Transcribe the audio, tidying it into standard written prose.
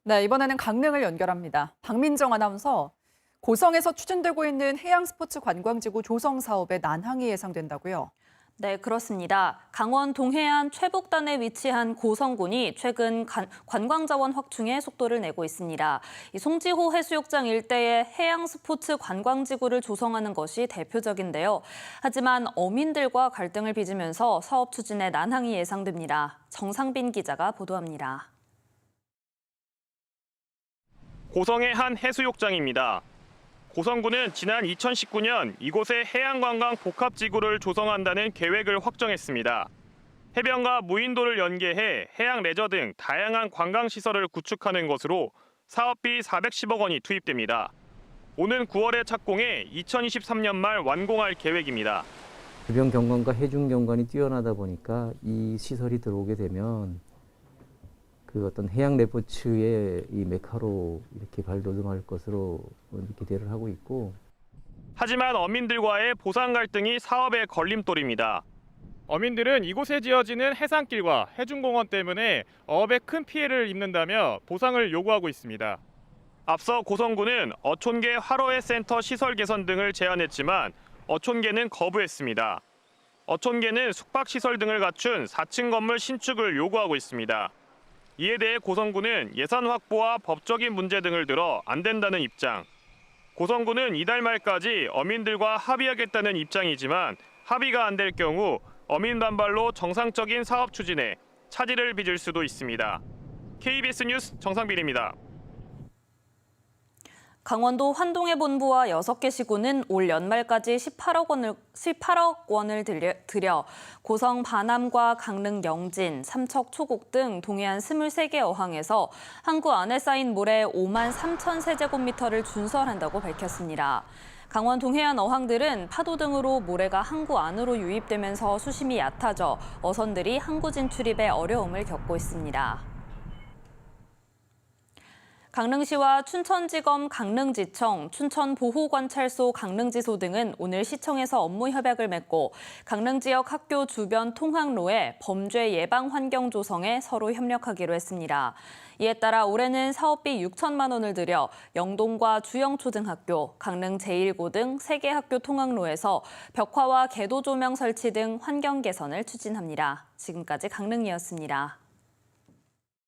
네, 이번에는 강릉을 연결합니다. 박민정 아나운서, 고성에서 추진되고 있는 해양 스포츠 관광지구 조성 사업에 난항이 예상된다고요? 네, 그렇습니다. 강원 동해안 최북단에 위치한 고성군이 최근 관광자원 확충에 속도를 내고 있습니다. 이 송지호 해수욕장 일대에 해양 스포츠 관광지구를 조성하는 것이 대표적인데요. 하지만 어민들과 갈등을 빚으면서 사업 추진에 난항이 예상됩니다. 정상빈 기자가 보도합니다. 고성의 한 해수욕장입니다. 고성군은 지난 2019년 이곳에 해양관광 복합지구를 조성한다는 계획을 확정했습니다. 해변과 무인도를 연계해 해양 레저 등 다양한 관광시설을 구축하는 것으로 사업비 410억 원이 투입됩니다. 오는 9월에 착공해 2023년 말 완공할 계획입니다. 해변 경관과 해중 경관이 뛰어나다 보니까 이 시설이 들어오게 되면 그 어떤 해양 레포츠의 이 메카로 이렇게 발돋움할 것으로 기대를 하고 있고. 하지만 어민들과의 보상 갈등이 사업의 걸림돌입니다. 어민들은 이곳에 지어지는 해상길과 해중공원 때문에 어업에 큰 피해를 입는다며 보상을 요구하고 있습니다. 앞서 고성군은 어촌계 화로회 센터 시설 개선 등을 제안했지만 어촌계는 거부했습니다. 어촌계는 숙박시설 등을 갖춘 4층 건물 신축을 요구하고 있습니다. 이에 대해 고성군은 예산 확보와 법적인 문제 등을 들어 안 된다는 입장. 고성군은 이달 말까지 어민들과 합의하겠다는 입장이지만 합의가 안 될 경우 어민 반발로 정상적인 사업 추진에 차질을 빚을 수도 있습니다. KBS 뉴스 정상빈입니다. 강원도 환동해 본부와 6개 시군은 올 연말까지 18억 원을 들여 고성 반암과 강릉 영진, 삼척 초곡 등 동해안 23개 어항에서 항구 안에 쌓인 모래 5만 3천 세제곱미터를 준설한다고 밝혔습니다. 강원 동해안 어항들은 파도 등으로 모래가 항구 안으로 유입되면서 수심이 얕아져 어선들이 항구 진출입에 어려움을 겪고 있습니다. 강릉시와 춘천지검 강릉지청, 춘천보호관찰소 강릉지소 등은 오늘 시청에서 업무 협약을 맺고 강릉 지역 학교 주변 통학로에 범죄 예방 환경 조성에 서로 협력하기로 했습니다. 이에 따라 올해는 사업비 6천만 원을 들여 영동과 주영초등학교, 강릉 제1고 등 3개 학교 통학로에서 벽화와 궤도 조명 설치 등 환경 개선을 추진합니다. 지금까지 강릉이었습니다.